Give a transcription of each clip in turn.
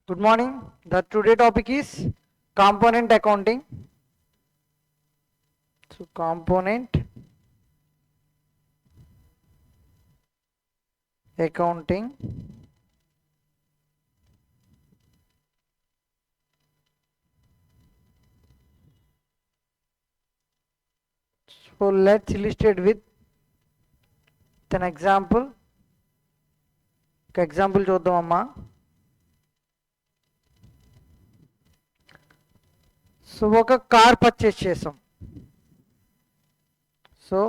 Good morning. The today topic is component accounting. So component accounting. So let's illustrate with an example. Example చూద్దామమ్మా. So ఒక car purchase చేసాం. So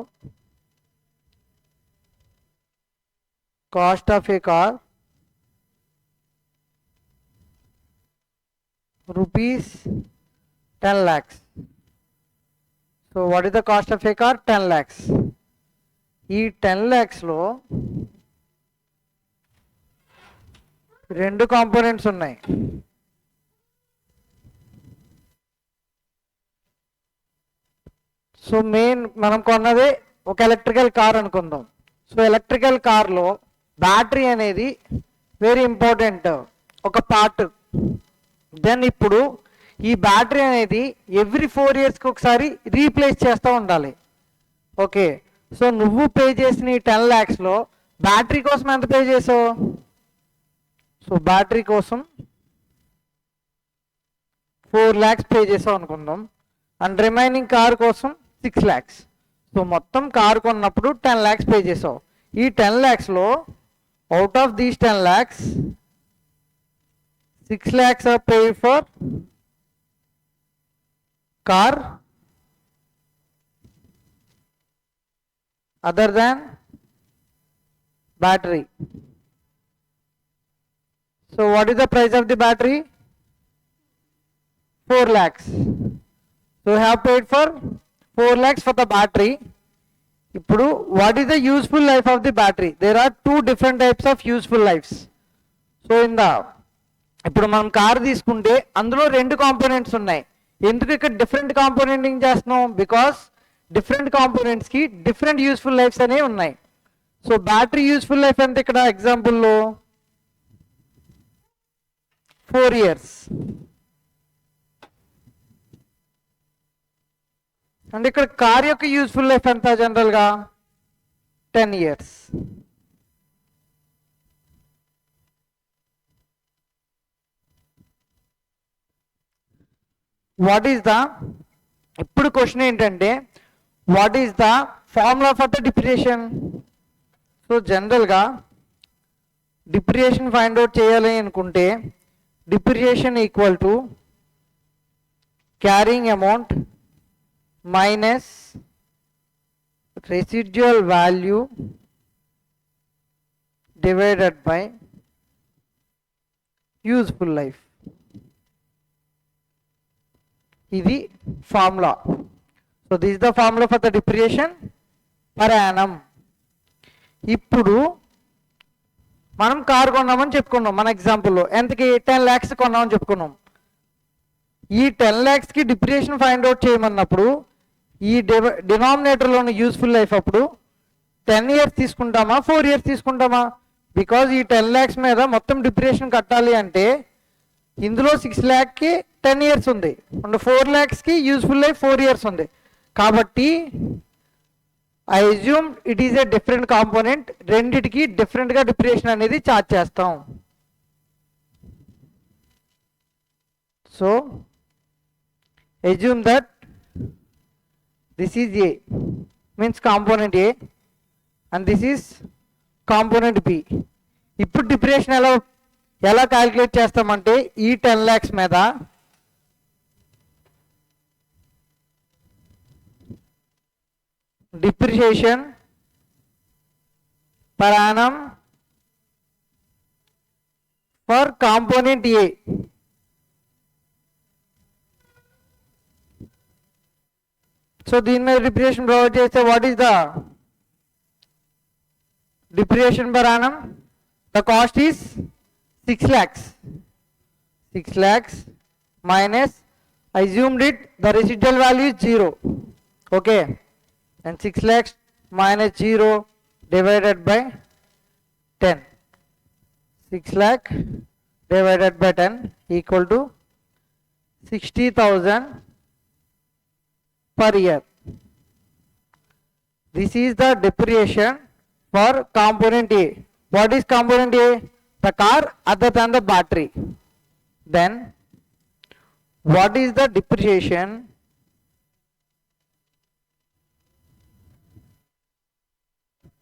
cost of a car rupees 10 lakhs. So what is the cost of a car? 10 lakhs. ఈ 10 lakhs లో రెండు components ఉన్నాయి. So main మనం కొన్నదే ఒక electrical car అనుకుందాం. సో ఎలక్ట్రికల్ కార్లో బ్యాటరీ అనేది వెరీ ఇంపార్టెంట్ ఒక పార్ట్. దెన్ ఇప్పుడు ఈ బ్యాటరీ అనేది ఎవ్రీ 4 yearsకి ఒకసారి రీప్లేస్ చేస్తూ ఉండాలి. ఓకే, సో నువ్వు పే చేసిన ఈ 10 lakhsలో బ్యాటరీ కోసం ఎంత పే చేసావు? సో బ్యాటరీ కోసం 4 lakhs పే చేసావు అనుకుందాం. అండ్ రిమైనింగ్ కార్ కోసం 6 lakhs. సో మొత్తం కార్ కొన్నప్పుడు 10 lakhs పే చేసావు. ఈ 10 lakhsలో out of these 10 lakhs 6 lakhs are paid for car other than battery. So what is the price of the battery? 4 lakhs. So we have paid for 4 lakhs for the battery. ఇప్పుడు what is the useful life of the battery? There are two different types of useful lives. So in the ఇప్పుడు మనం car తీసుకుంటే అందులో రెండు components ఉన్నాయి. ఎందుకు ఇక్కడ different కాంపోనెంటింగ్ చేస్తున్నాం? బికాస్ డిఫరెంట్ కాంపోనెంట్స్కి డిఫరెంట్ యూస్ఫుల్ లైఫ్స్ అనేవి ఉన్నాయి. సో బ్యాటరీ యూస్ఫుల్ లైఫ్ ఎంత ఇక్కడ ఎగ్జాంపుల్లో 4 years. అండ్ ఇక్కడ కార్ యొక్క యూస్ఫుల్ లైఫ్ ఎంత జనరల్గా 10 years. వాట్ ఈస్ ద ఇప్పుడు క్వశ్చన్ ఏంటంటే what is the formula for the depreciation? So జనరల్గా డిప్రిసియేషన్ ఫైండ్ అవుట్ చేయాలి అనుకుంటే depreciation equal to carrying amount minus residual value divided by useful life. ఇది formula. So this is the formula for the depreciation per Yanam. ఇప్పుడు మనం car కొన్నామని చెప్పుకున్నాం. మన ఎగ్జాంపుల్లో ఎంతకి 10 lakhs కొన్నామని చెప్పుకున్నాం. ఈ 10 lakhsకి డిప్రిసియేషన్ ఫైండ్ అవుట్ చేయమన్నప్పుడు ఈ డినామినేటర్లో ఉన్న యూస్ఫుల్ లైఫ్ అప్పుడు 10 years తీసుకుంటామా 4 years తీసుకుంటామా? బికాజ్ ఈ 10 lakhs మీద మొత్తం డిప్రిసియేషన్ కట్టాలి అంటే ఇందులో 6 lakhsకి 10 years ఉంది అండ్ 4 lakhsకి యూస్ఫుల్ లైఫ్ 4 years ఉంది. కాబట్టి I assume it is a different component. రెండిటికి డిఫరెంట్గా డిప్రిసియేషన్ అనేది చార్జ్ చేస్తాం. So assume that this is a means component A and this is component B. ఇప్పుడు డిప్రిసియేషన్ ఎలా క్యాలిక్యులేట్ చేస్తామంటే ఈ 10 lakhs మీద depreciation per annum for component A. So దీని మీద డిప్రిసియేషన్ ప్రొవైడ్ చేస్తే what is the depreciation per annum? The cost is 6 lakhs. 6 lakhs minus, I assumed it, the residual value is 0. Okay, and 6 lakhs minus 0 divided by 10. 6 lakh divided by 10 equal to 60,000 per year. This is the depreciation for component A. What is component A? The car other than the battery. Then what is the depreciation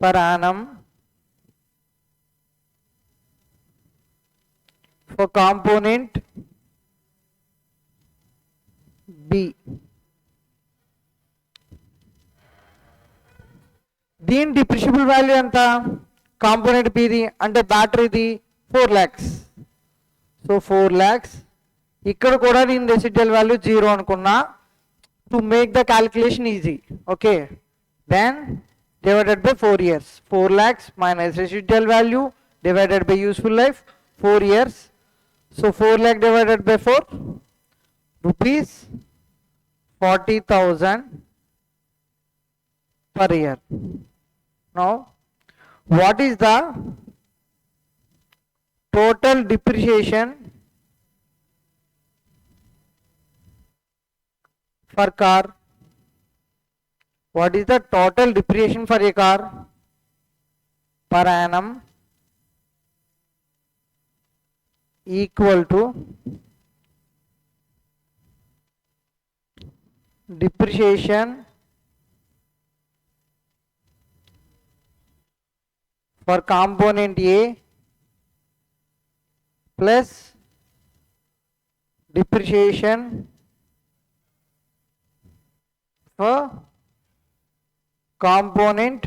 per annum for component B? దీని డిప్రిషియబుల్ value ఎంత? Component బిది అంటే బ్యాటరీది 4 lakhs. So 4 lakhs. ఇక్కడ కూడా నేను residual value 0 అనుకున్నా to make the calculation easy. Okay, then divided by 4 years. 4 lakhs minus residual value divided by useful life 4 years. So 4 lakh divided by 4 rupees 40,000 per year. Now what is the total depreciation for car? What is the total depreciation for a car per annum equal to depreciation for component A plus depreciation for component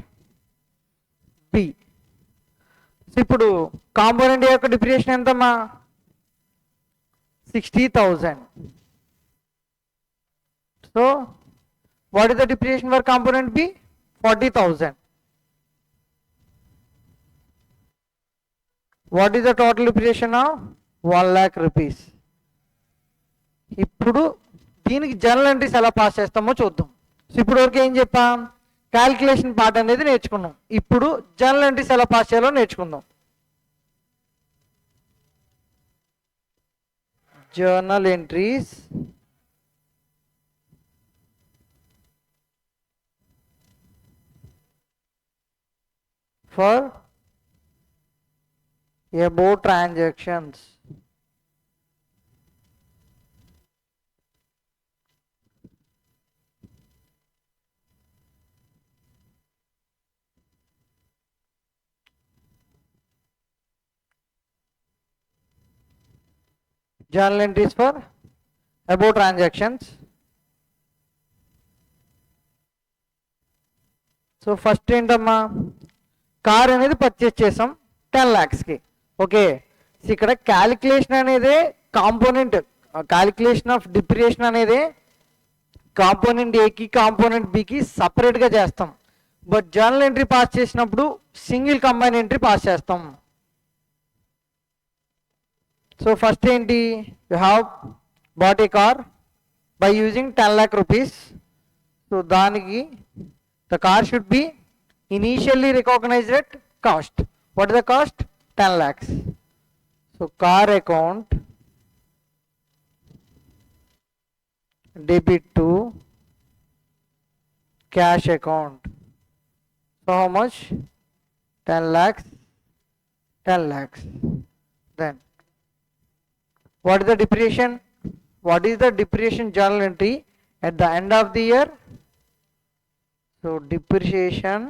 B. ఇప్పుడు component A యొక్క depreciation ఎంతమ్మా? 60,000. So what is the depreciation for component B? 40,000. What is the total depreciation of 1 lakh rupees. ఇప్పుడు దీనికి journal entries ఎలా pass చేస్తామో చూద్దాం. So ఇప్పుడు వరకు ఏం చెప్పాం? క్యాల్కులేషన్ పార్ట్ అనేది నేర్చుకున్నాం. ఇప్పుడు జర్నల్ ఎంట్రీస్ ఎలా పాస్ చేయాలో నేర్చుకుందాం. Journal entries for above transactions. Journal entries for above transactions. So first ఏంటమ్మా, కార్ అనేది పర్చేస్ చేసాం 10 lakhsకి. ఓకే, ఇక్కడ క్యాలిక్యులేషన్ అనేది కాంపోనెంట్ క్యాలిక్యులేషన్ ఆఫ్ డిప్రిసియేషన్ అనేది కాంపోనెంట్ ఏకి కాంపోనెంట్ బికి సపరేట్గా చేస్తాం. బట్ జర్నల్ ఎంట్రీ పాస్ చేసినప్పుడు సింగిల్ కంబైన్ ఎంట్రీ పాస్ చేస్తాం. సో ఫస్ట్ ఏంటి, you have bought a car by using 10 lakh rupees. So దానికి the car should be initially recognized at cost. What is the cost? 10 lakhs. So car account debit to cash account. So how much? 10 lakhs. 10 lakhs. Then what is the depreciation? What is the depreciation journal entry at the end of the year? So depreciation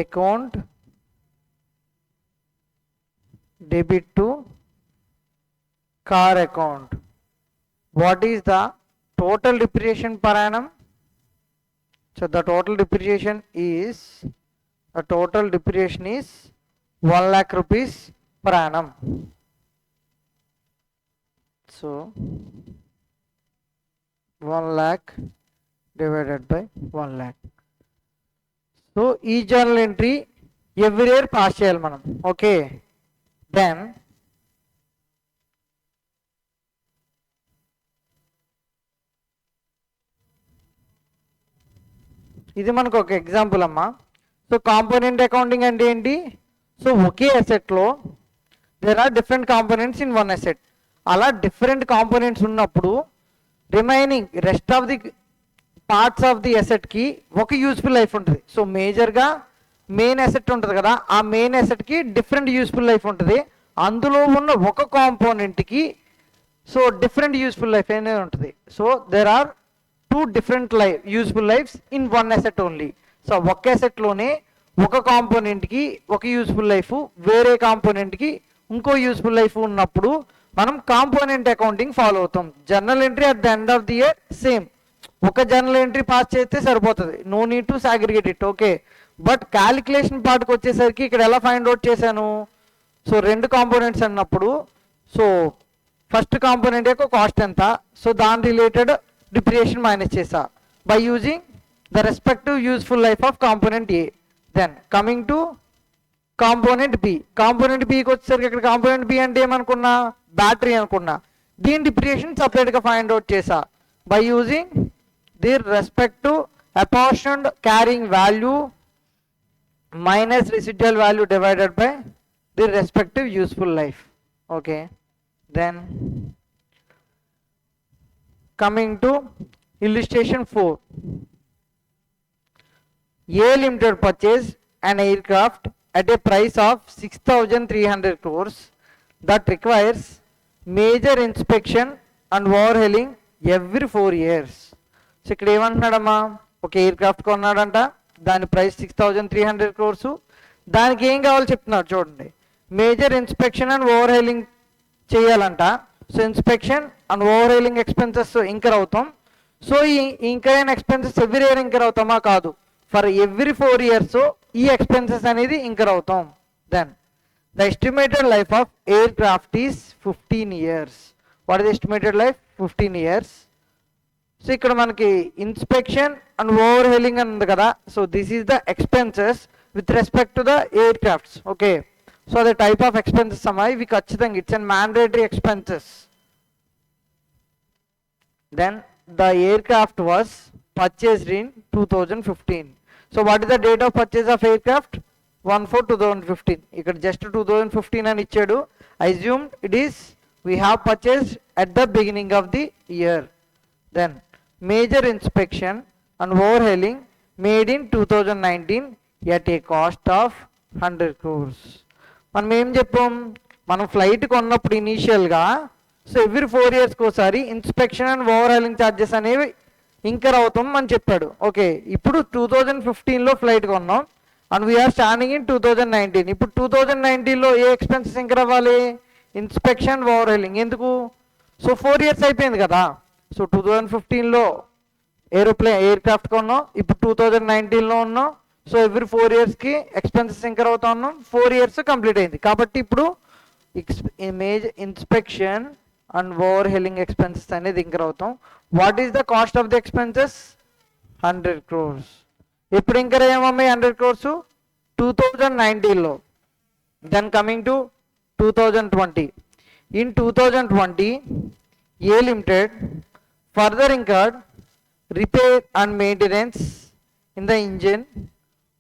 account debit to car account. What is the total depreciation per annum? So the total depreciation is 1 lakh rupees per annum. So 1 lakh divided by 1 lakh. So ఈ journal entry every year pass చేయాలి మనం. Okay, then ఇది మనకు ఒక example అమ్మా. So component accounting అంటే ఏంటి? So okay అసెట్లో there are different components in one asset. అలా డిఫరెంట్ కాంపోనెంట్స్ ఉన్నప్పుడు remaining rest of the parts of the అసెట్కి ఒక యూస్ఫుల్ లైఫ్ ఉంటుంది. సో మేజర్గా మెయిన్ అసెట్ ఉంటుంది కదా, ఆ మెయిన్ అసెట్కి డిఫరెంట్ యూస్ఫుల్ లైఫ్ ఉంటుంది. అందులో ఉన్న ఒక కాంపోనెంట్కి సో డిఫరెంట్ యూస్ఫుల్ లైఫ్ అనేది ఉంటుంది. So there are 2 different useful lives in one asset only. So ఒక అసెట్లోనే ఒక కాంపోనెంట్కి ఒక యూస్ఫుల్ లైఫ్, వేరే కాంపోనెంట్కి ఇంకో యూస్ఫుల్ లైఫ్ ఉన్నప్పుడు మనం కాంపోనెంట్ అకౌంటింగ్ ఫాలో అవుతాం. Journal entry at the end of the year same, ఒక జర్నల్ ఎంట్రీ పాస్ చేస్తే సరిపోతుంది, no need to segregate it. Okay, but calculation పార్ట్కి వచ్చేసరికి ఇక్కడ ఎలా ఫైండ్ అవుట్ చేశాను? సో 2 కాంపోనెంట్స్ అన్నప్పుడు సో ఫస్ట్ కాంపోనెంట్ యొక్క కాస్ట్ ఎంత, సో దాని రిలేటెడ్ డిప్రియేషన్ మైనస్ చేసా by using the respective useful life of component A. Then coming to component B. Component బికి వచ్చేసరికి ఇక్కడ కాంపోనెంట్ బి అంటే ఏమనుకున్నా, బ్యాటరీ అనుకున్నా. దీని డిప్రియేషన్ సపరేట్గా ఫైండ్ అవుట్ చేసా by using the respective apportioned carrying value minus residual value divided by the respective useful life. Okay, then coming to illustration 4, A Limited purchased an aircraft at a price of 6,300 crores that requires major inspection and overhauling every 4 years. So ఇక్కడ ఏమంటున్నాడమ్మా, ఒక aircraft కొన్నాడంట, దాని price 6,300 crores. దానికి ఏం కావాలో చెప్తున్నాడు చూడండి. Major inspection and overhauling చేయాలంట. So inspection and overhauling expenses incur అవుతాం. సో ఈ ఇంకర్ అయిన ఎక్స్పెన్సెస్ ఎవ్రీ ఇయర్ ఇంకర్ అవుతామా? కాదు, ఫర్ ఎవ్రీ 4 years ఈ ఎక్స్పెన్సెస్ అనేది ఇంకర్ అవుతాం. Then the estimated life of aircraft is 15 years. What is estimated life? 15 years. So ఇక్కడ మనకి ఇన్స్పెక్షన్ అండ్ ఓవర్హెలింగ్ అని ఉంది కదా, so this is the expenses with respect to the aircrafts. Okay, so అదే type of expenses అమ్మా, ఇవి ఖచ్చితంగా it's and mandatory expenses. Then the aircraft was purchased in 2015. So what is the date of purchase of aircraft? 1/4/2015. ఇక్కడ just 2015 అని ఇచ్చాడు. Assume it is we have purchased at the beginning of the year. Then major inspection and overhauling made in 2019 at a cost of 100 crores. మనం ఏం చెప్పాం, మనం flight కొన్నప్పుడు ఇనీషియల్గా so every 4 yearsకి ఒకసారి ఇన్స్పెక్షన్ అండ్ ఓవర్హెలింగ్ ఛార్జెస్ అనేవి ఇంకర్ అవుతాం అని చెప్పాడు. ఓకే, ఇప్పుడు 2015లో ఫ్లైట్ కొన్నాం అండ్ వీఆర్ స్టాండింగ్ ఇన్ 2019. ఇప్పుడు 2019లో ఏ ఎక్స్పెన్సెస్ ఇంకర్ అవ్వాలి? ఇన్స్పెక్షన్ ఓవర్హెలింగ్. ఎందుకు? సో 4 years అయిపోయింది కదా. సో 2015లో ఎయిర్ క్రాఫ్ట్ కొన్నాం, ఇప్పుడు 2019లో ఉన్నాం. సో ఎవ్రీ 4 yearsకి ఎక్స్పెన్సెస్ ఇంకర్ అవుతా ఉన్నాం. 4 years కంప్లీట్ అయింది కాబట్టి ఇప్పుడు ఇన్స్పెక్షన్ అండ్ ఓవర్హెలింగ్ ఎక్స్పెన్సెస్ అనేది ఇంకర్ అవుతాం. What is the cost of the expenses? 100 crores. ఎప్పుడు ఇంకర్ అయ్యామమ్మా 100 crores? 2019లో. Then coming to 2020. In 2020 a limited further incurred repair and maintenance in the engine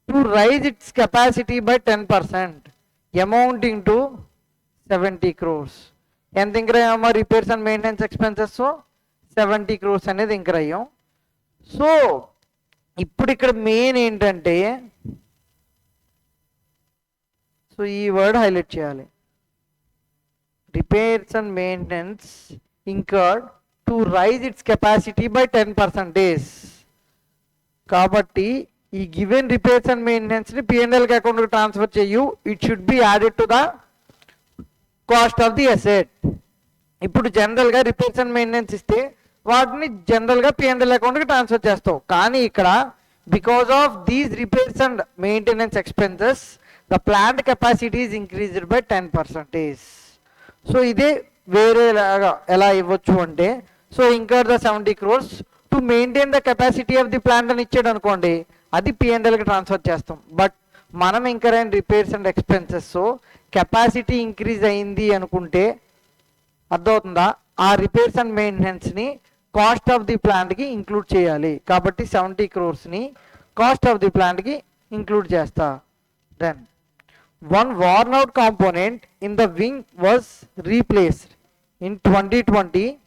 to raise its capacity by 10% amounting to 70 crores. ఎంత incur అయ్యామా? Repairs and maintenance expenses 70 crores అనేది incur అయ్యాం. So ఇప్పుడు ఇక్కడ main ఏంటంటే, so ఈ word highlight చేయాలి, repairs and maintenance incurred to raise its capacity by 10%. కాబట్టి ఈ గివెన్ రిపేర్స్ అండ్ మెయింటెనెన్స్ని పిఎన్ఎల్కి అకౌంట్కి ట్రాన్స్ఫర్ చేయు. It should be added to the cost of the asset. ఇప్పుడు జనరల్గా రిపేర్స్ అండ్ మెయింటెనెన్స్ ఇస్తే వాటిని జనరల్గా పిఎన్ఎల్ అకౌంట్కి ట్రాన్స్ఫర్ చేస్తావు. కానీ ఇక్కడ because of these repairs and maintenance expenses the plant capacity is increased by 10%. So ఇదే వేరేలాగా ఎలా ఇవ్వచ్చు అంటే, so incur the 70 crores to maintain the capacity of the plant అని ఇచ్చాడు అనుకోండి, అది పిఎన్ఎల్కి ట్రాన్స్ఫర్ చేస్తాం. బట్ మనం ఇంకర్ అయిన repairs and expenses capacity increase అయింది అనుకుంటే అర్థమవుతుందా, ఆ రిపేర్స్ అండ్ మెయింటెనెన్స్ని కాస్ట్ ఆఫ్ ది ప్లాంట్కి ఇంక్లూడ్ చేయాలి. కాబట్టి 70 crores కాస్ట్ ఆఫ్ ది ప్లాంట్కి ఇంక్లూడ్ చేస్తా. Then one worn out component in the wing was replaced in 2020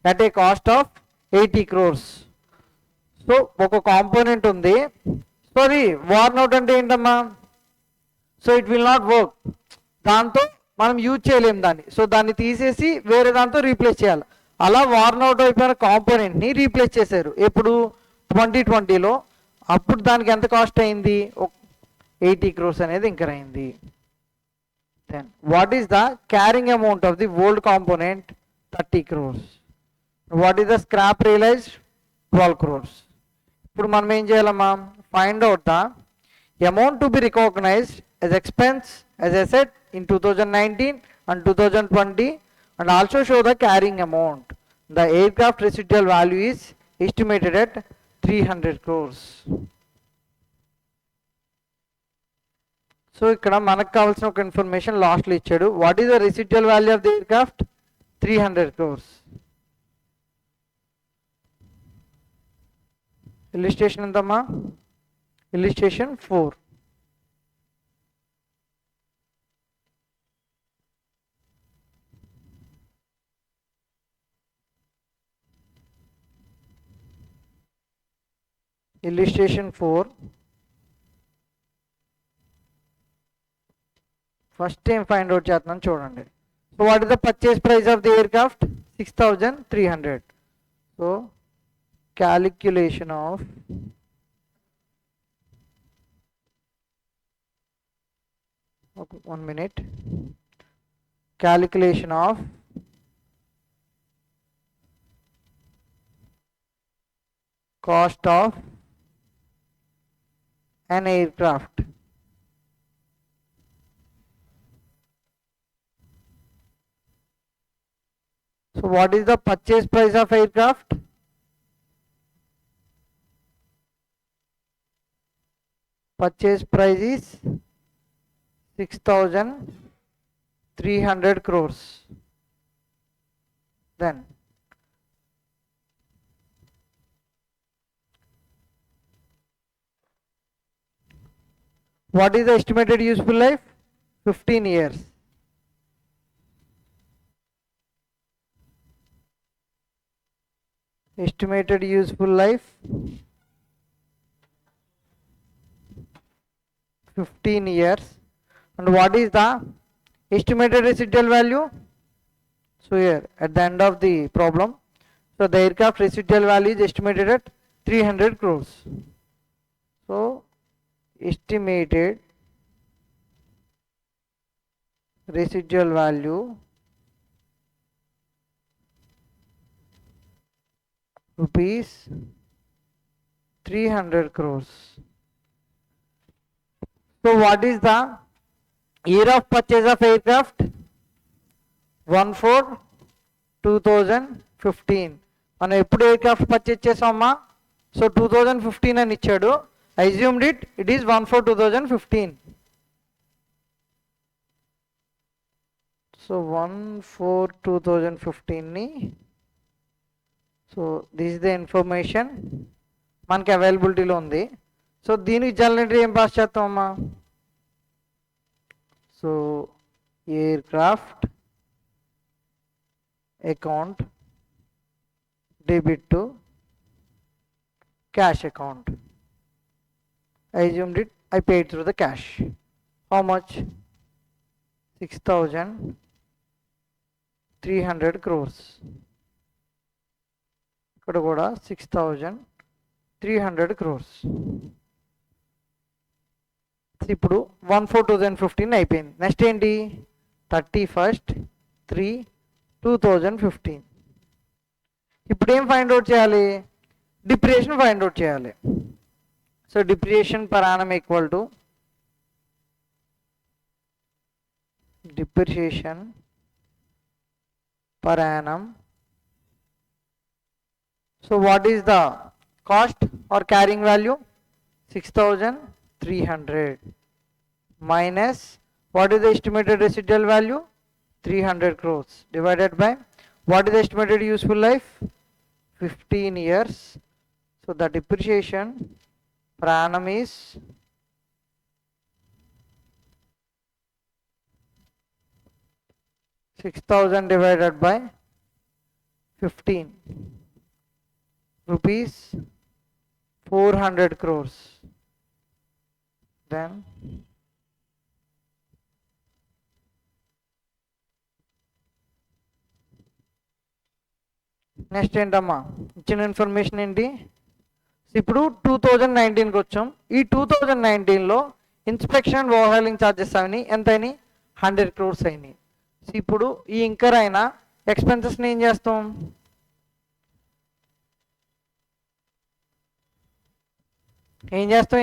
at a cost of 80 crores. So ఒక కాంపోనెంట్ ఉంది. సో అది వార్న్ అవుట్ అంటే ఏంటమ్మా? So it will not work, దాంతో మనం use చేయలేము దాన్ని. సో దాన్ని తీసేసి వేరే దాంతో రీప్లేస్ చేయాలి. అలా వార్న్ అవుట్ అయిపోయిన కాంపోనెంట్ని రీప్లేస్ చేశారు ఎప్పుడు? 2020లో. అప్పుడు దానికి ఎంత కాస్ట్ అయింది? 80 crores అనేది ఇంకర్ అయింది. Then what is the carrying amount of the old component? 30 crores. What is the scrap realised? 12 crores. ఇప్పుడు మనం ఏం చేయాలమ్మా? Find out the amount to be recognised as expense as asset in 2019 and 2020 and also show the carrying amount. The aircraft residual value is estimated at 300 crores. So ఇక్కడ మనకు కావాల్సిన ఒక information లాస్ట్లో ఇచ్చాడు. What is the residual value of the aircraft? 300 crores. Illustration ఎంతమ్మా? Illustration 4. Illustration 4. First time find out చేస్తున్నాను చూడండి. So what is the purchase price of the aircraft? 6300. So calculation of calculation of cost of an aircraft. So what is the purchase price of aircraft? Purchase price is 6300 crores. Then what is the estimated useful life? 15 years. Estimated useful life 15 years. And what is the estimated residual value? So here at the end of the problem, so the aircraft residual value is estimated at 300 crores. So estimated residual value rupees 300 crores. So what is the year of purchase of aircraft? 1/4/2015. మనం ఎప్పుడు aircraft purchase చేసామా? So 2015 అని ఇచ్చాడు. I assumed it is 1/4/2015. So 1/4/2015ని, so this is the information మనకి అవైలబిలిటీలో ఉంది. So దీనికి జనరల్ ఎంట్రీ ఏం పాస్ చేస్తామమ్మా? So aircraft account debit to cash account. I assumed I paid through the cash. How much? 6300 crores. ఇక్కడ కూడా 6300 crores. ఇప్పుడు 1/4/2015 అయిపోయింది. నెక్స్ట్ ఏంటి? 31/3/2015. ఇప్పుడు ఏం ఫైండ్ అవుట్ చేయాలి? డిప్రిసియేషన్ ఫైండ్ అవుట్ చేయాలి. So depreciation per annum equal to depreciation per annum. So what is the cost or carrying value? 6300 minus what is the estimated residual value? 300 crores divided by what is the estimated useful life? 15 years. So the depreciation per annum is 6,000 divided by 15 rupees 400 crores. Then next ఏంటమ్మా ఇచ్చిన information ఏంటి? ఇప్పుడు 2019కి వచ్చాం. ఈ 2019లో inspection and overhauling charges అయినాయి. ఎంత అయినాయి? 100 crores అయినాయి. ఇప్పుడు ఈ ఇంకర్ అయిన ఎక్స్పెన్సెస్ని ఏం చేస్తాం?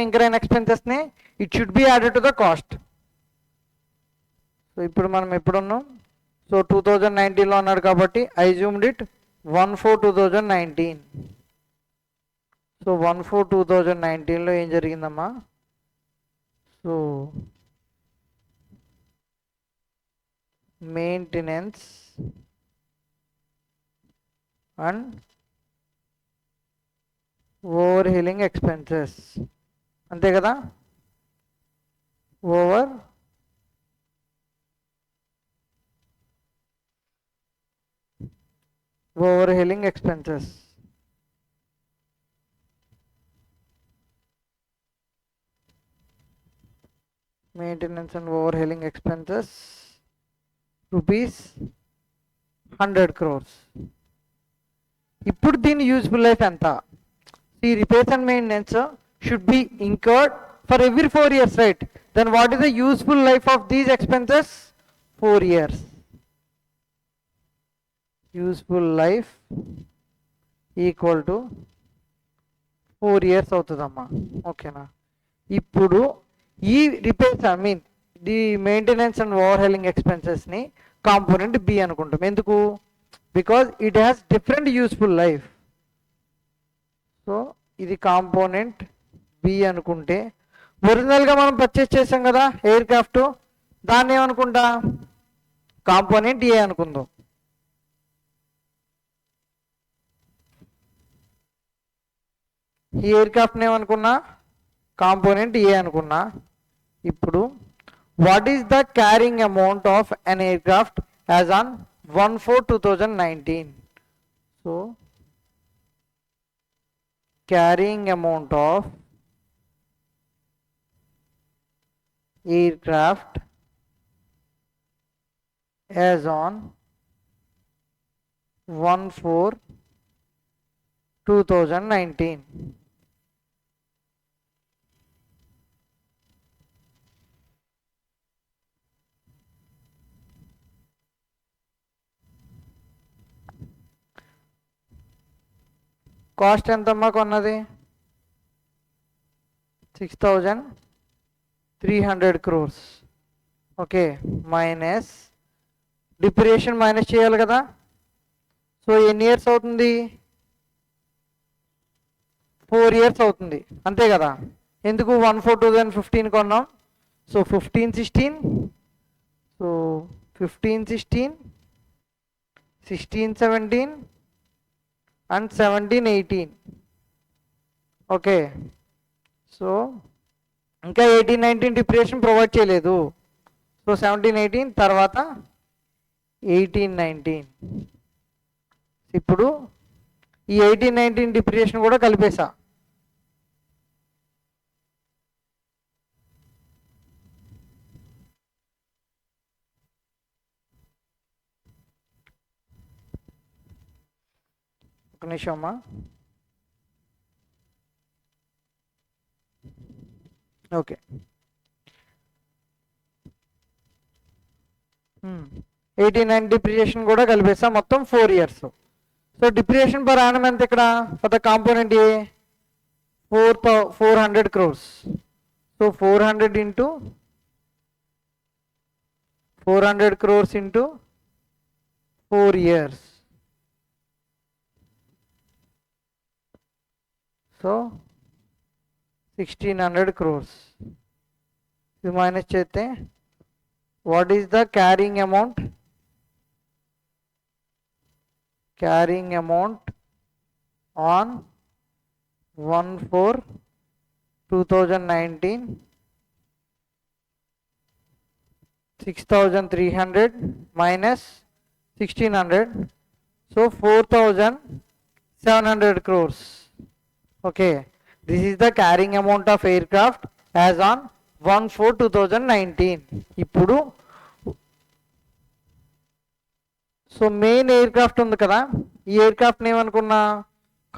ఇంకర్ అయిన ఎక్స్పెన్సెస్ని it should be added to the cost. So ఇప్పుడు మనం ఎప్పుడున్నాం? సో 2019లో అన్నాడు కాబట్టి ఐ అజ్యూమ్డ్ ఇట్ 1/4/2019. సో 1/4/2019లో ఏం జరిగిందమ్మా? So maintenance and overhauling expenses, అంతే కదా? Overhauling expenses. Maintenance and overhauling expenses rupees 100 crores. ఇప్పుడు దీని యూజ్ఫుల్ లైఫ్ ఎంత? ఈ repairs and maintenance should be incurred for every 4 years, right? Then what is the useful life of these expenses? 4 years. Useful life equal to 4 years అవుతుందమ్మా. ఓకేనా? ఇప్పుడు ఈ repairs the maintenance and overhauling ఎక్స్పెన్సెస్ని component B అనుకుంటాం. ఎందుకు? Because it has different useful life. So ఇది component B అనుకుంటే, ఒరిజినల్గా మనం పర్చేస్ చేసాం కదా ఎయిర్ క్రాఫ్ట్, దాన్ని ఏమనుకుంటా? కాంపోనెంట్ ఏ అనుకుందాం. ఈ ఎయిర్ క్రాఫ్ట్ని ఏమనుకున్నా? కాంపోనెంట్ ఏ అనుకున్నా. ఇప్పుడు what is the carrying amount of an air craft as on 1/4/2019? So carrying amount of aircraft as on 1/4/2019. Cost ఎంతమ్మా కొన్నది? 6,300 crores. Okay, minus depreciation minus చేయాలి కదా. సో ఎన్ని ఇయర్స్ అవుతుంది? 4 years అవుతుంది, అంతే కదా? ఎందుకు 1/4/2015 కొన్నాం? So 15/16, so 15/16, 16/17 and 17/18. Okay, so ఇంకా 18/19 డిప్రియేషన్ ప్రొవైడ్ చేయలేదు. సో 17/18 తర్వాత 18/19. ఇప్పుడు ఈ 18/19 డిప్రియేషన్ కూడా కలిపేసా. ఒక నిమిషం అమ్మా. ఓకే, 18/9 డిప్రియేషన్ కూడా కలిపేసా, మొత్తం 4 years. So depreciation per annum ఎంత ఇక్కడ for the component A? 400 crores. So 400 into 400 crores into 4 years. So 1,600 crores. ఇది మైనస్ చేస్తే what is the carrying amount? Carrying amount on 1/4/2019 6,300 minus 1,600. So 4,700 crores. Okay, this is the carrying amount of aircraft as on 1/4/2019. ఇప్పుడు so main air craft ఉంది కదా, ఈ aircraft ఏమనుకున్నా,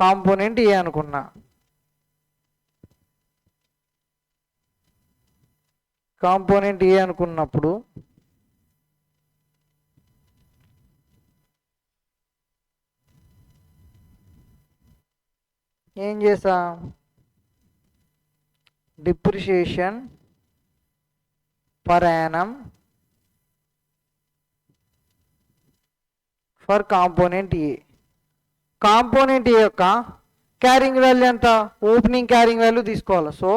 component A అనుకున్నా. Component A అనుకున్నప్పుడు ఏం చేసా, depreciation per annum for component A. Component A యొక్క క్యారింగ్ వాల్యూ ఎంత, ఓపెనింగ్ క్యారింగ్ వాల్యూ తీసుకోవాలి. So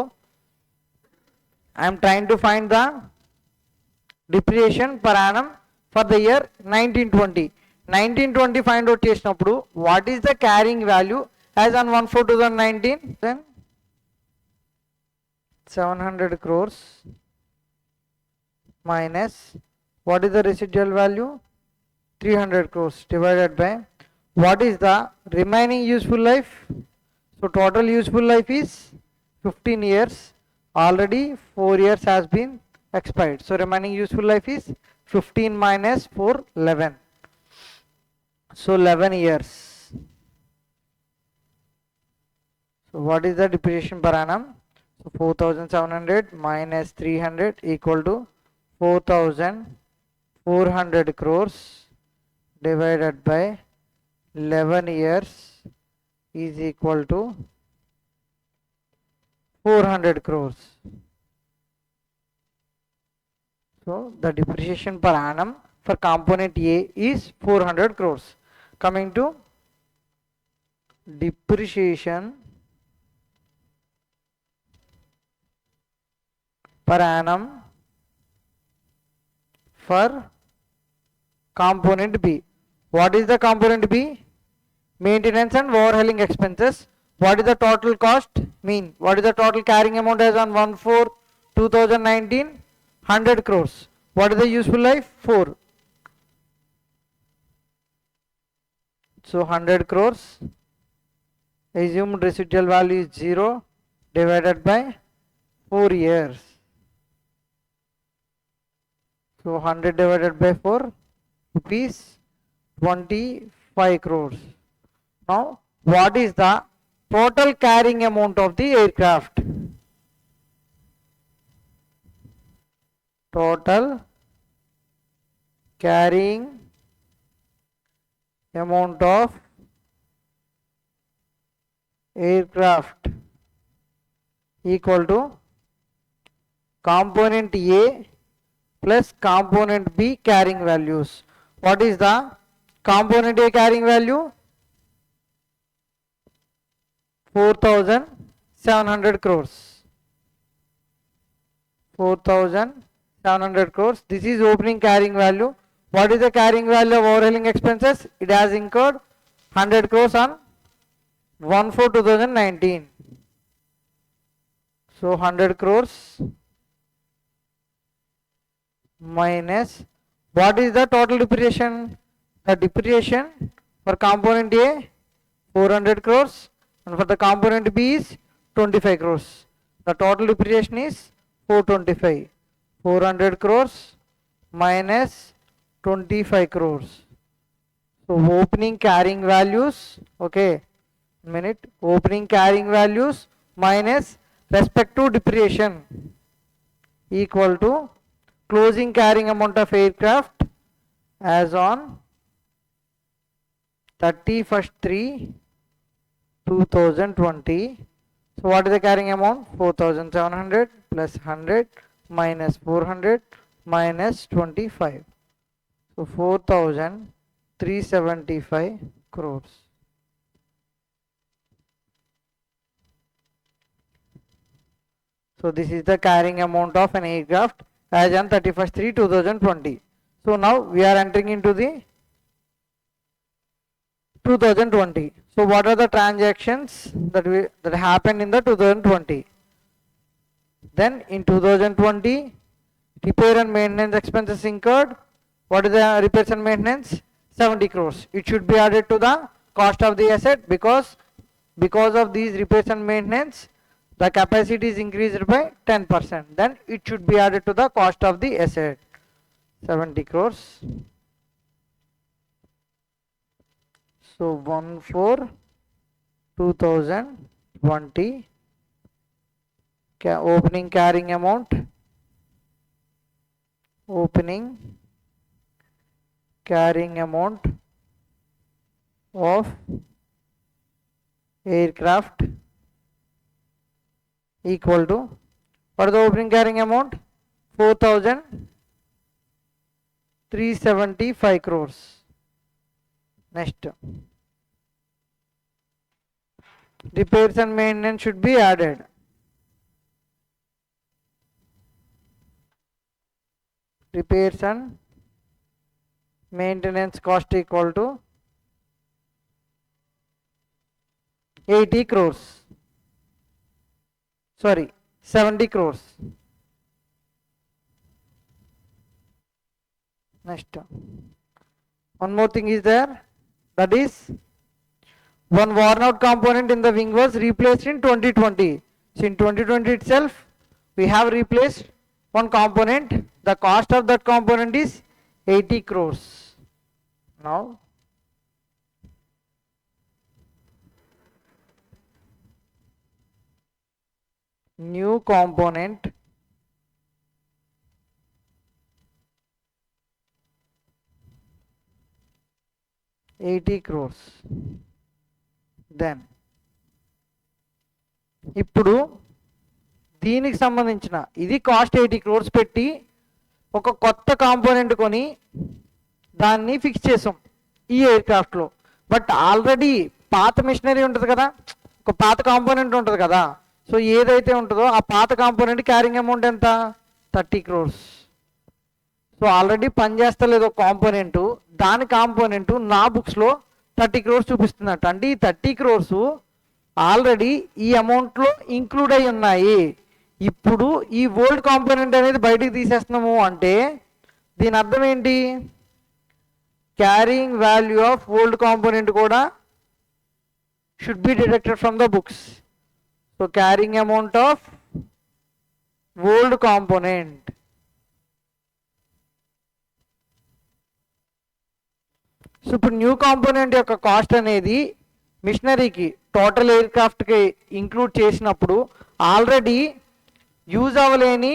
I'm trying to find the depreciation per annum for the year 1920. 1920 find out చేసినప్పుడు what is the carrying value as on 1/4/2019? Then 700 crores minus what is the residual value, 300 crores divided by what is the remaining useful life. So total useful life is 15 years. Already 4 years has been expired. So remaining useful life is 15 minus 4, 11. So 11 years. So what is the depreciation per annum? So 4,700 minus 300 equal to 4,400 crores divided by 11 years is equal to 400 crores. So the depreciation per annum for component A is 400 crores. Coming to depreciation per annum for component B. What is the component B? Maintenance and overhauling expenses. What is the total cost? Mean. What is the total carrying amount as on 1/4/2019? 100 crores. What is the useful life? 4. So 100 crores. Assumed residual value is 0 divided by 4 years. So 100 divided by 4 rupees 25 crores. Now what is the total carrying amount of the aircraft? Total carrying amount of aircraft equal to component A plus component B carrying values. What is the component A carrying value? 4,700 crores. 4,700 crores. This is opening carrying value. What is the carrying value of overhauling expenses? It has incurred 100 crores on 1/4/2019. So 100 crores minus what is the total depreciation? The depreciation for component A 400 crores and for the component B is 25 crores. The total depreciation is 425. 400 crores minus 25 crores. So opening carrying values, okay, minute, opening carrying values minus respective depreciation equal to closing carrying amount of aircraft as on 31/3/2020. So what is the carrying amount? 4,700 plus 100 minus 400 minus 25. So 4,375 crores. So this is the carrying amount of an aircraft as on 31/3/2020. So now we are entering into the 2020. So what are the transactions that happened in the 2020? Then in 2020 Repair and maintenance expenses incurred. What is the repairs and maintenance? 70 crores. It should be added to the cost of the asset because of these repairs and maintenance, the capacity is increased by 10%. Then it should be added to the cost of the asset. 70 crores. So 1/4/2020 opening carrying amount. Opening carrying amount of aircraft equal to, what is the opening carrying amount? 4,375 crores. Next, repairs and maintenance should be added. Repairs and maintenance cost equal to 80 crores. Sorry, 70 crores. Next, one more thing is there, that is one worn out component in the wing was replaced in 2020. So in 2020 itself we have replaced one component. The cost of that component is 80 crores. Now new component $80 crores. Then ఇప్పుడు దీనికి సంబంధించిన ఇది cost 80 crores పెట్టి ఒక కొత్త component కొని దాన్ని fix చేసాం ఈ ఎయిర్క్రాఫ్ట్లో. బట్ ఆల్రెడీ పాత మిషనరీ ఉంటుంది కదా, ఒక పాత కాంపోనెంట్ ఉంటుంది కదా. సో ఏదైతే ఉంటుందో ఆ పాత కాంపోనెంట్ క్యారింగ్ అమౌంట్ ఎంత? 30 crores. సో ఆల్రెడీ పనిచేస్తలేదు ఒక కాంపోనెంటు, దాని కాంపోనెంటు నా బుక్స్లో 30 crores చూపిస్తున్నట్టు. అంటే ఈ 30 crores ఆల్రెడీ ఈ అమౌంట్లో ఇంక్లూడ్ అయి ఉన్నాయి. ఇప్పుడు ఈ ఓల్డ్ కాంపోనెంట్ అనేది బయటికి తీసేస్తున్నాము అంటే దీని అర్థం ఏంటి? Carrying value of old component కూడా should be deducted from the books. So carrying amount of old component so ఇప్పుడు న్యూ కాంపోనెంట్ యొక్క కాస్ట్ అనేది మిషనరీకి టోటల్ ఎయిర్క్రాఫ్ట్కి ఇంక్లూడ్ చేసినప్పుడు ఆల్రెడీ యూజ్ అవ్వలేని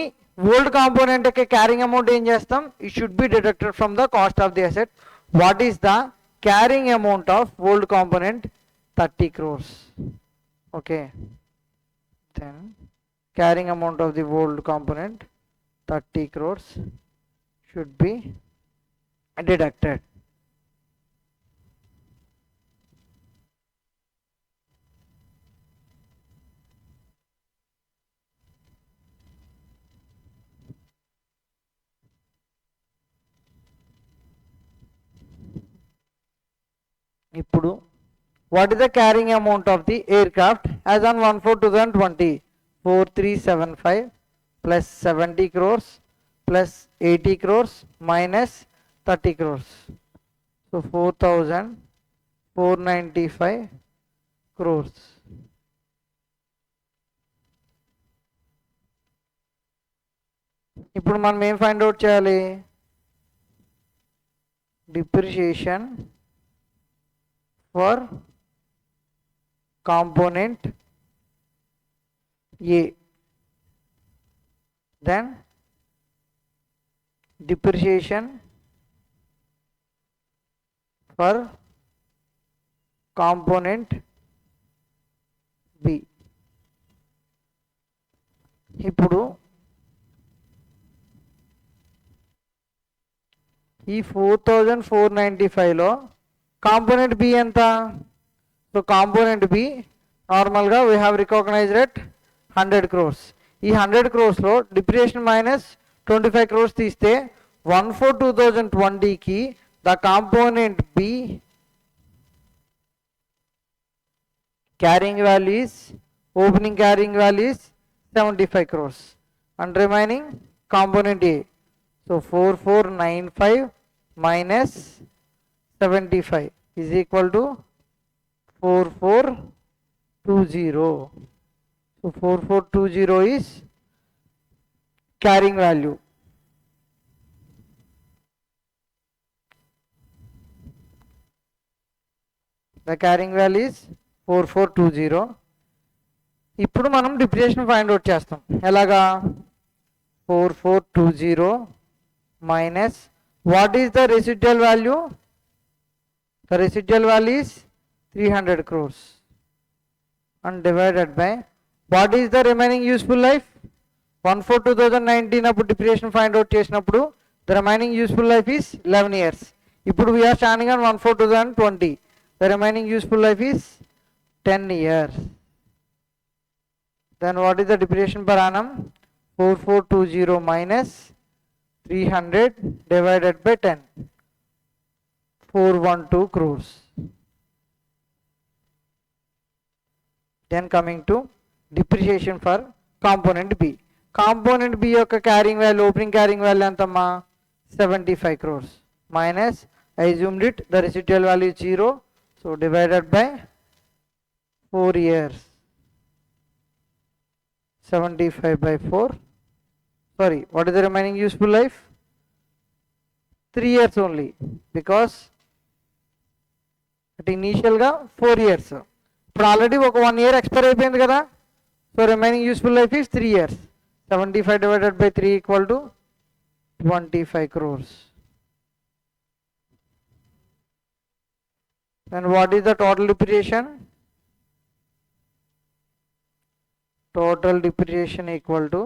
ఓల్డ్ కాంపోనెంట్ యొక్క క్యారింగ్ అమౌంట్ ఏం చేస్తాం? It should be deducted from the cost of the asset. What is the carrying amount of old component? 30 crores. Okay, then carrying amount of the old component 30 crores should be deducted. ఇప్పుడు what is the carrying amount of the aircraft as on 1/4/2020? 4,375 plus 70 crores plus 80 crores minus 30 crores. So 4,495 crores. ఇప్పుడు మనం ఏం find out చేయాలి? Depreciation for component A, then depreciation for component B. ఇప్పుడు ఈ 4,495లో component B ఎంత? So component B నార్మల్గా we have recognised at 100 crores. ఈ 100 crores డిప్రిసియేషన్ మైనస్ 25 crores తీస్తే 1/4/2020కి the component B carrying value is, opening carrying value is 75 crores and remaining component A So 4495 minus 75 is equal to 4420. So 4420 is carrying value. The carrying value is 4420. ఇప్పుడు మనం depreciation find out చేస్తాం. ఎలాగా? 4420 minus what is the residual value? The residual value is 300 crores and divided by what is the remaining useful life? 1/4/2019 అప్పుడు depreciation find out చేసినప్పుడు the remaining useful life is 11 years. ఇప్పుడు we are standing on 1/4/2020. The remaining useful life is 10 years. Then what is the depreciation per annum? 4420 minus 300 divided by 10. 412 crores. Then coming to depreciation for component B. Component B యొక్క carrying value, opening carrying value ఎంతమ్మా? 75 crores. Minus, I assumed it, the residual value is 0. So divided by 4 years. 75 by 4. Sorry, what is the remaining useful life? 3 years only, because at initial గా 4 years. ఇప్పుడు already ఒక 1 year expire అయిపోయింది కదా. So remaining useful life is 3 years. 75 divided by 3 equal to 25 crores. Then what is the total depreciation? Total depreciation equal to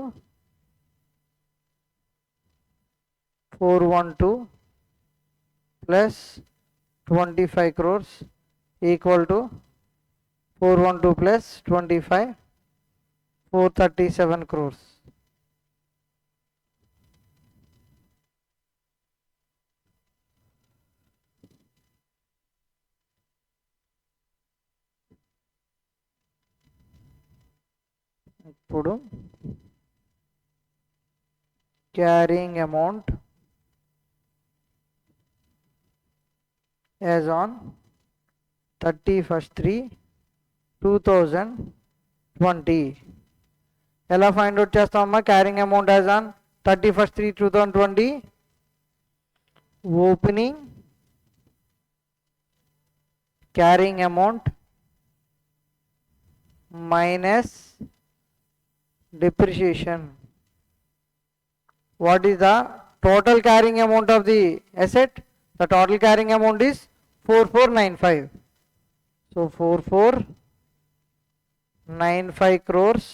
412 plus 25 crores equal to 412 plus 25, 437 crores. ఇప్పుడు carrying amount as on 31/3/2020. ఎలా find out చేస్తామమ్మా carrying amount as on 31/3/2020? Opening carrying అమౌంట్ minus depreciation. What is the total carrying amount of the asset? The total carrying amount is 4495. So 4495 crores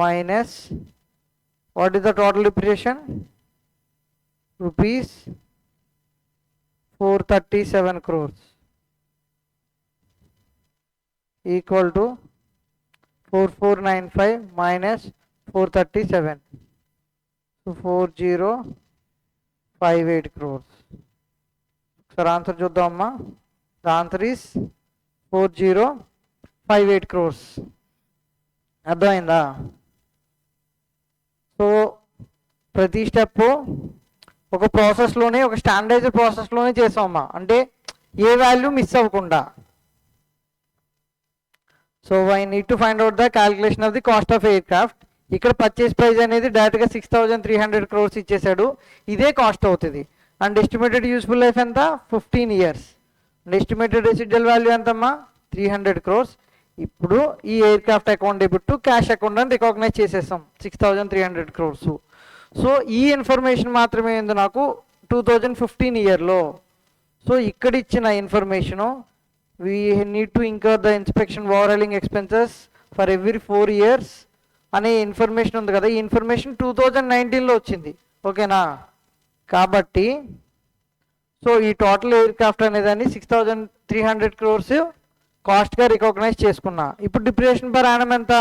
minus what is the total depreciation? Rupees 437 crores equal to 4495 minus 437. So 4058 crores. Sir, answer చూద్దామమ్మా. The answer is 4058 crores. అర్థమైందా? So ప్రతి step ఒక ప్రాసెస్లోనే, ఒక standardized ప్రాసెస్లోనే చేసామమ్మా. అంటే ఏ value miss అవ్వకుండా. So I need to find out the calculation of the cost of air craft. ఇక్కడ purchase price అనేది డైరెక్ట్గా 6300 crores ఇచ్చేసాడు. ఇదే కాస్ట్ అవుతుంది. అండ్ ఎస్టిమేటెడ్ యూస్ఫుల్ లైఫ్ ఎంత? 15 years. And estimated residual value ఎంతమ్మా? 300 crores. ఇప్పుడు ఈ air craft account debit to cash account అని రికాగ్నైజ్ చేసేసాం 6300 crores. సో ఈ ఇన్ఫర్మేషన్ మాత్రమే ఉంది నాకు 2015 yearలో. సో ఇక్కడ ఇచ్చిన information we need to incur the inspection overhauling expenses for every 4 years అనే ఇన్ఫర్మేషన్ ఉంది కదా. ఈ ఇన్ఫర్మేషన్ 2019లో వచ్చింది. ఓకేనా? కాబట్టి సో ఈ టోటల్ ఎయిర్ క్రాఫ్ట్ అనేదాన్ని 6300 crores కాస్ట్గా రికగ్నైజ్ చేసుకున్నా. ఇప్పుడు డిప్రిసియేషన్ పర్ యానం ఎంత?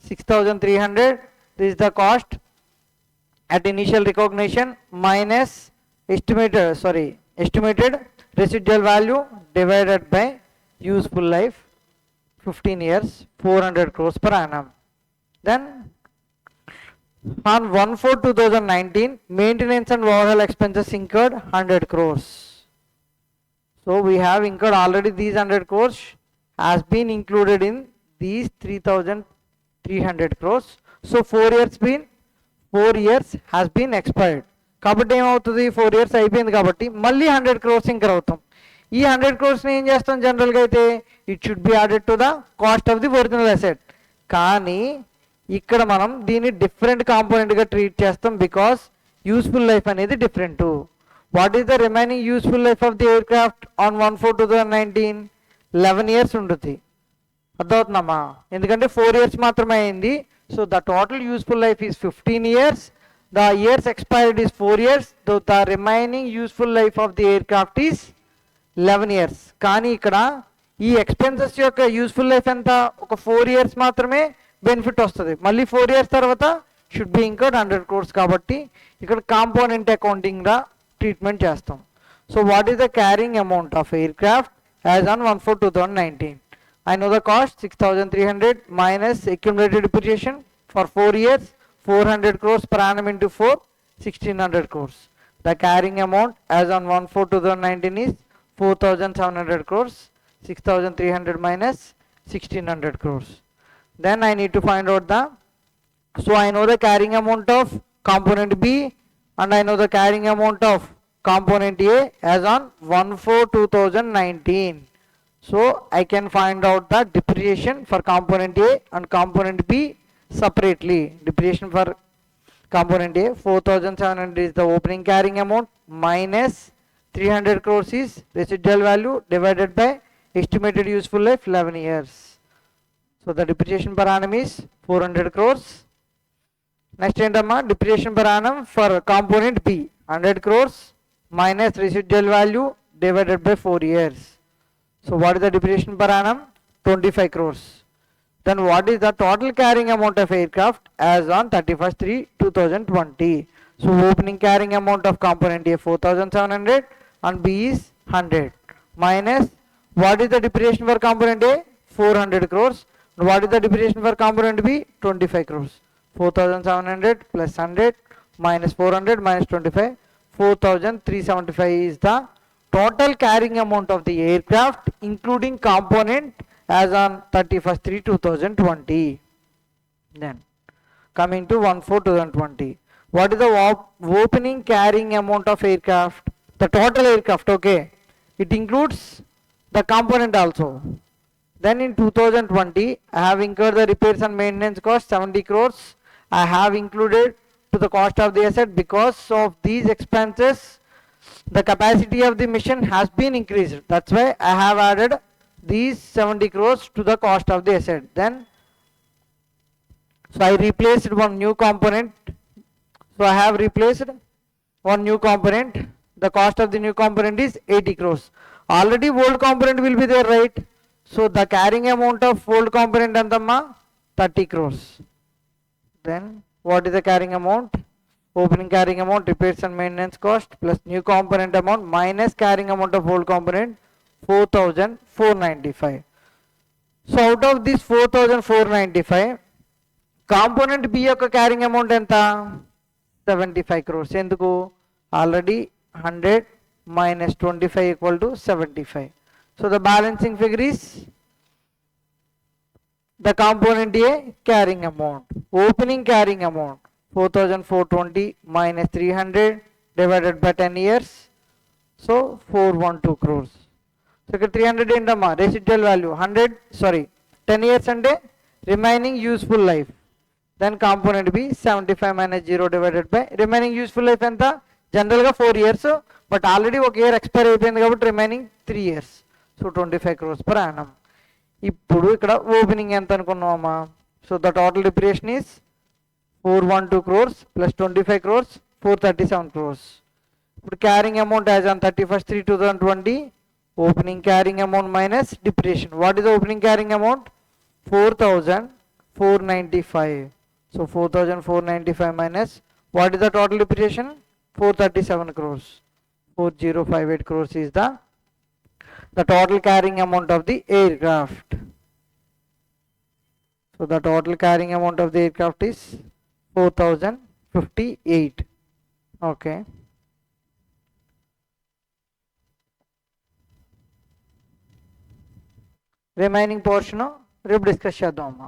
6300. This is the cost at initial recognition minus estimated residual value divided by useful life 15 years, 400 crores per annum. Then On 1/4/2019, maintenance and overhaul expenses incurred 100 crores. So we have incurred already these 100 crores has been included in these 3,300 crores. So 4 years has been expired. కాబట్టి ఏమవుతుంది 4 years అయిపోయింది కాబట్టి మళ్ళీ 100 crores incur అవుతాం. ఈ 100 crores ఏం చేస్తాం జనరల్గా అయితే it should be added to the cost of the original asset. కానీ ఇక్కడ మనం దీన్ని డిఫరెంట్ కాంపోనెంట్గా ట్రీట్ చేస్తాం బికాస్ యూస్ఫుల్ లైఫ్ అనేది different. What is the remaining useful life of the air craft on 1/4/2019? 11 years ఉంటుంది. అర్థమవుతుందమ్మా? ఎందుకంటే 4 years మాత్రమే అయింది. So the total useful life is 15 years. The years expired is 4 years. The remaining useful life of the air craft is 11 years. కానీ ఇక్కడ ఈ expenses యొక్క useful life ఎంత? ఒక 4 years మాత్రమే బెనిఫిట్ వస్తుంది. మళ్ళీ 4 years తర్వాత షుడ్ బి ఇంకర్డ్ 100 crores కాబట్టి ఇక్కడ కాంపోనెంట్ అకౌంటింగ్గా ట్రీట్మెంట్ చేస్తాం. So what is the carrying amount of air craft as on 1/4/2019? I know the cost 6,300 minus accumulated depreciation for 4 years, 400 crores per annum into 4, 1,600 crores. The carrying amount as on 1/4/2019 is 4,700 crores, 6,300 minus 1,600 crores. Then I need to find out so I know the carrying amount of component B and I know the carrying amount of component A as on 1/4/2019. So I can find out the depreciation for component A and component B separately. Depreciation for component A 4,700 is the opening carrying amount minus 300 crores is residual value divided by estimated useful life 11 years. So the depreciation per annum is 400 crores. Next ఏంటమ్మా depreciation per annum for component B 100 crores minus residual value divided by 4 years. So what is the depreciation per annum? 25 crores. Then what is the total carrying amount of aircraft as on 31/3/2020? So opening carrying amount of component A 4,700 and B is 100 minus what is the depreciation for component A? 400 crores. What is the depreciation for component B? 25 crores. 4,700 plus 100 minus 400 minus 25, 4,375 is the total carrying amount of the aircraft including component as on 31/3/2020. Then coming to 1/4/2020, what is the opening carrying amount of aircraft? The total aircraft, okay, it includes the component also. Then in 2020 I have incurred the repairs and maintenance cost 70 crores. I have included to the cost of the asset because of these expenses the capacity of the mission has been increased. That's why I have added these 70 crores to the cost of the asset. Then so I replaced one new component. So I have replaced one new component. The cost of the new component is 80 crores. Already old component will be there, right? So the carrying amount of old component anthamma 30 crores. Then what is the carrying amount? Opening carrying amount, repairs and maintenance cost plus new component amount minus carrying amount of old component 4,495. So out of this 4,495, component B యొక్క carrying amount ఎంత? 75 crores. ఎందుకు? Already 100 minus 25 equal to 75. So the balancing figure is the component A carrying amount. Opening carrying amount 4,420 minus 300 divided by 10 years. So 412 crores. So ఇక్కడ 300 ఏంటమ్మా? Residual value 100, sorry 10 years అంటే remaining useful life. Then component B 75 minus 0 divided by remaining useful life ఎంత? జనరల్గా 4 years, but already ఒక year expire అయిపోయింది కాబట్టి remaining 3 years. So 25 crores per annum. ఇప్పుడు ఇక్కడ ఓపెనింగ్ ఎంత అనుకున్నామా? So the total depreciation is 412 crores plus 25 crores 437 crores. ఇప్పుడు carrying amount as on 31/3/2020, opening carrying amount minus depreciation. What is the opening carrying amount? 4,495. సో 4,495 minus what is the total depreciation? 437 crores. 4058 crores is the total carrying amount of the aircraft. So the total carrying amount of the aircraft is 4058. Okay, remaining portion రేపు discuss చేద్దాం అమ్మా.